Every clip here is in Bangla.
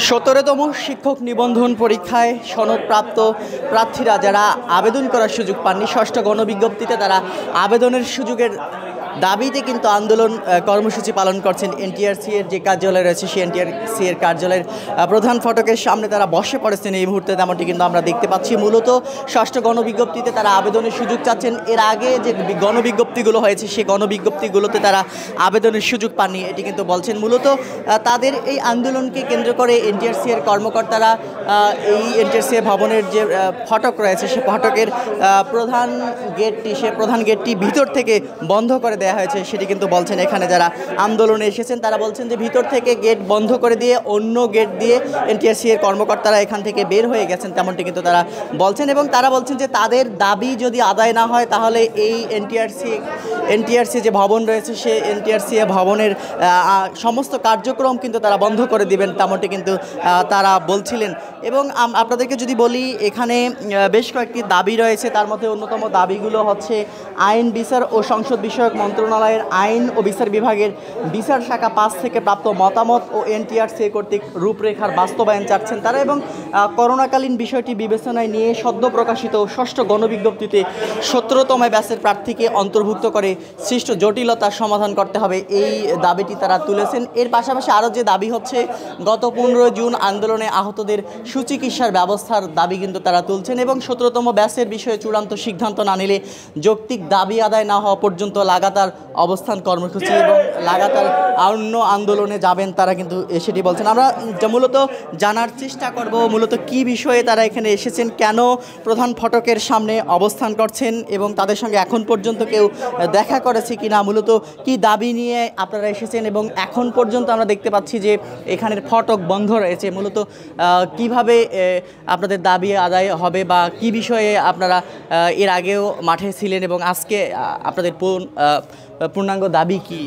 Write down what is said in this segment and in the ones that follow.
17তম শিক্ষক নিবন্ধন পরীক্ষায় সনদপ্রাপ্ত প্রার্থীরা যারা আবেদন করার সুযোগ পাননি, ষষ্ঠ গণবিজ্ঞপ্তিতে তারা আবেদনের সুযোগের দাবিতে কিন্তু আন্দোলন কর্মসূচি পালন করছেন। এনটিআরসি এর যে কার্যালয় রয়েছে সেই এনটিআরসি এর কার্যালয়ের প্রধান ফটকের সামনে তারা বসে পড়েছেন এই মুহূর্তে, তেমনটি কিন্তু আমরা দেখতে পাচ্ছি। মূলত ষষ্ঠ গণবিজ্ঞপ্তিতে তারা আবেদনের সুযোগ চাচ্ছেন। এর আগে যে গণবিজ্ঞপ্তিগুলো হয়েছে সেই গণবিজ্ঞপ্তিগুলোতে তারা আবেদনের সুযোগ পাননি, এটি কিন্তু বলছেন। মূলত তাদের এই আন্দোলনকে কেন্দ্র করে এনটিআরসি এর কর্মকর্তারা এই এনটিআরসি ভবনের যে ফটক রয়েছে সেই ফটকের প্রধান গেটটি ভিতর থেকে বন্ধ করে দেওয়া হয়েছে, সেটি কিন্তু বলছেন। এখানে যারা আন্দোলনে এসেছেন তারা বলছেন যে ভিতর থেকে গেট বন্ধ করে দিয়ে অন্য গেট দিয়ে এনটিআরসি এর কর্মকর্তারা এখান থেকে বের হয়ে গেছেন, তেমনটি কিন্তু তারা বলছেন। এবং তারা বলছেন যে তাদের দাবি যদি আদায় না হয় তাহলে এই এনটিআরসি যে ভবন রয়েছে সেই এনটিআরসি ভবনের সমস্ত কার্যক্রম কিন্তু তারা বন্ধ করে দিবেন, তেমনটি কিন্তু তারা বলছিলেন। এবং আপনাদেরকে যদি বলি, এখানে বেশ কয়েকটি দাবি রয়েছে। তার মধ্যে অন্যতম দাবিগুলো হচ্ছে আইন, বিচার ও সংসদ বিষয়ক মন্ত্রণালয়ের আইন ও বিচার বিভাগের বিচার শাখা 5 থেকে প্রাপ্ত মতামত ও এনটিআরসি কর্তৃক রূপরেখার বাস্তবায়ন চাচ্ছেন তারা। এবং করোনাকালীন বিষয়টি বিবেচনায় নিয়ে সদ্য প্রকাশিত ষষ্ঠ গণবিজ্ঞপ্তিতে 17তম ব্যাচের প্রার্থীকে অন্তর্ভুক্ত করে সৃষ্ট জটিলতার সমাধান করতে হবে, এই দাবিটি তারা তুলেছেন। এর পাশাপাশি আরও যে দাবি হচ্ছে, গত 15 জুন আন্দোলনে আহতদের সুচিকিৎসার ব্যবস্থার দাবি কিন্তু তারা তুলছেন। এবং 17তম ব্যাচের বিষয়ে চূড়ান্ত সিদ্ধান্ত না নিলে যৌক্তিক দাবি আদায় না হওয়া পর্যন্ত লাগাতার অবস্থান কর্মসূচি এবং লাগাতার অন্য আন্দোলনে যাবেন তারা কিন্তু সেটি বলছেন। আমরা মূলত জানার চেষ্টা করব মূলত কি বিষয়ে তারা এখানে এসেছেন, কেন প্রধান ফটকের সামনে অবস্থান করছেন এবং তাদের সঙ্গে এখন পর্যন্ত কেউ দেখা করেছে কিনা, মূলত কি দাবি নিয়ে আপনারা এসেছেন। এবং এখন পর্যন্ত আমরা দেখতে পাচ্ছি যে এখানের ফটক বন্ধ রয়েছে। মূলত কিভাবে আপনাদের দাবি আদায় হবে বা কি বিষয়ে আপনারা এর আগেও মাঠে ছিলেন এবং আজকে আপনাদের পূর্ণাঙ্গ দাবি কি?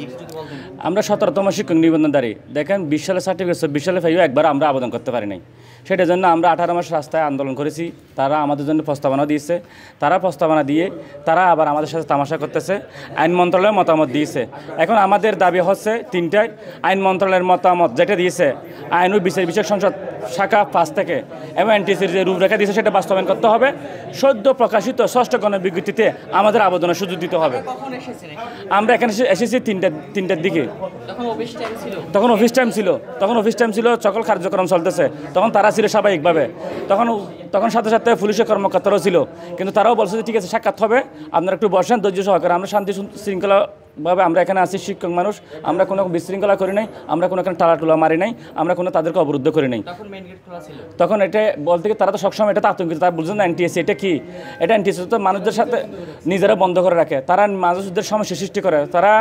আমরা 17তম শিক্ষক নিবন্ধনধারী। দেখেন 20 সালে সার্টিফিকেট 20 সালে ফাইও একবার আমরা আবেদন করতে পারি নাই। সেটার জন্য আমরা 18 মাস রাস্তায় আন্দোলন করেছি। তারা আমাদের জন্য প্রস্তাবনা দিয়েছে, তারা প্রস্তাবনা দিয়ে তারা আবার আমাদের সাথে তামাশা করতেছে। আইন মন্ত্রণালয়ের মতামত দিয়েছে। এখন আমাদের দাবি হচ্ছে তিনটায়। আইন মন্ত্রণালয়ের মতামত যেটা দিয়েছে, আইন ও বিচার বিষয়ক সংসদ শাখা 5 থেকে এবং এনটিসির যে রূপরেখা দিয়েছে সেটা বাস্তবায়ন করতে হবে। সদ্য প্রকাশিত ষষ্ঠ গণবিজ্ঞপ্তিতে আমাদের আবেদনের সুযোগ দিতে হবে। আমরা এখানে এসেছি তিনটার দিকে। তখন অফিস টাইম ছিল, সকল কার্যক্রম চলতেছে। তখন তারা ছিল স্বাভাবিকভাবে। তখন সাথে সাথে পুলিশের কর্মকর্তারাও ছিল, কিন্তু তারাও বলছে যে ঠিক আছে সাক্ষাৎ হবে, আপনারা একটু বসেন ধৈর্য সহকারে। আমরা শান্তি শৃঙ্খলাভাবে আমরা এখানে আছি, শিক্ষক মানুষ, আমরা কোনো বিশৃঙ্খলা করি নাই, আমরা কোনো এখানে টালাটুলা মারি নাই, আমরা কোনো তাদেরকে অবরুদ্ধ করি নাই। তখন এটা বলতে কি তারা তো সবসময় এটা আতঙ্কিত, তারা বুঝছেন না এনটিএসসি এটা কি। এটা এনটিএসসি তো মানুষদের সাথে নিজেরা বন্ধ করে রাখে, তারা মানুষদের সমস্যা সৃষ্টি করে, তারা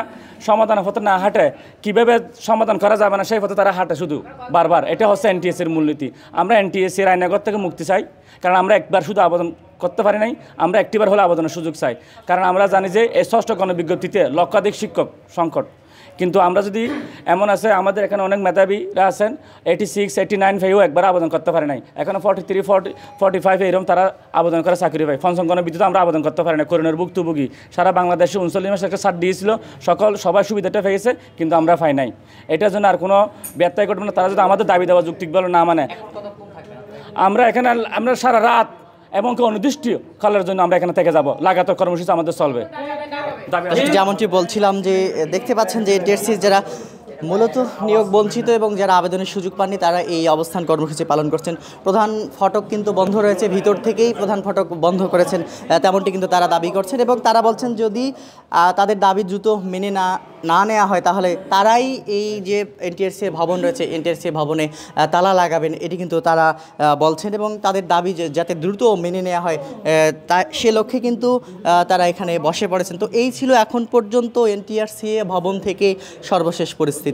সমাধানের পথে না হাঁটে, কীভাবে সমাধান করা যাবে না সেই পথে তারা হাঁটে শুধু বারবার। এটা হচ্ছে এনটিএসসির মূলনীতি। আমরা এনটিএসসির আইনাগর থেকে মুক্তি চাই, কারণ আমরা একবার শুধু আবেদন করতে পারি নাই, আমরা একটিবার হলে আবেদনের সুযোগ চাই। কারণ আমরা জানি যে এই ষষ্ঠ গণবিজ্ঞপ্তিতে লক্ষাধিক শিক্ষক সংকট, কিন্তু আমরা যদি এমন আছে আমাদের এখানে অনেক মেধাবীরা আছেন 86, 89 পেয়েও একবার আবেদন করতে পারে নাই। এখন 43, 45 এরকম তারা আবেদন করে চাকরি পায়। পঞ্চম গণবিদ্যুৎ আমরা আবেদন করতে পারি না, করোনার ভুক্তভোগী সারা বাংলাদেশে 39 মাস একটা ছাড় দিয়েছিল, সবাই সুবিধাটা পেয়েছে, কিন্তু আমরা পাই নাই। এটার জন্য আর কোনো ব্যত্যয় ঘটবে না। তারা যদি আমাদের দাবি দেওয়া যৌক্তিক বলে না মানে, আমরা সারা রাত এবং অনির্দিষ্ট কালের জন্য আমরা এখানে থেকে যাব, লাগাতার কর্মসূচি আমাদের চলবে। যেমনটি বলছিলাম যে দেখতে পাচ্ছেন যে এনটিআরসি যারা মূলত নিয়োগ বঞ্চিত এবং যারা আবেদনের সুযোগ পাননি তারা এই অবস্থান কর্মসূচি পালন করছেন। প্রধান ফটক কিন্তু বন্ধ রয়েছে, ভিতর থেকেই প্রধান ফটক বন্ধ করেছেন, তেমনটি কিন্তু তারা দাবি করছেন। এবং তারা বলছেন যদি তাদের দাবি দ্রুত মেনে না নেওয়া হয় তাহলে তারাই এই যে এনটিআরসি ভবন রয়েছে এনটিআরসি ভবনে তালা লাগাবেন, এটি কিন্তু তারা বলছেন। এবং তাদের দাবি যাতে দ্রুত মেনে নেওয়া হয় সে লক্ষ্যে কিন্তু তারা এখানে বসে পড়েছেন। তো এই ছিল এখন পর্যন্ত এনটিআরসি ভবন থেকে সর্বশেষ পরিস্থিতি।